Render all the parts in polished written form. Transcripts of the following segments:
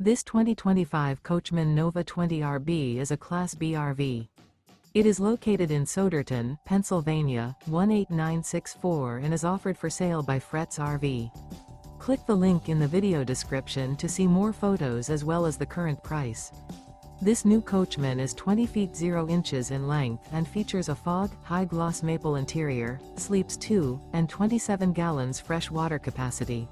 This 2025 Coachmen Nova 20RB is a Class B RV. It is located in Souderton, Pennsylvania, 18964 and is offered for sale by Fretz RV. Click the link in the video description to see more photos as well as the current price. This new Coachmen is 20 feet 0 inches in length and features a fog, high-gloss maple interior, sleeps 2, and 27 gallons fresh water capacity.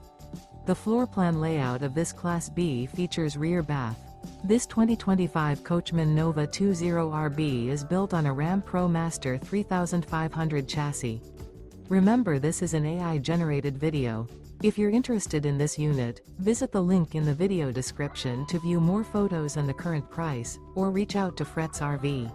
The floor plan layout of this Class B features rear bath. This 2025 Coachmen Nova 20RB is built on a Ram Pro Master 3500 chassis. Remember, this is an AI-generated video. If you're interested in this unit, visit the link in the video description to view more photos and the current price, or reach out to Fretz RV.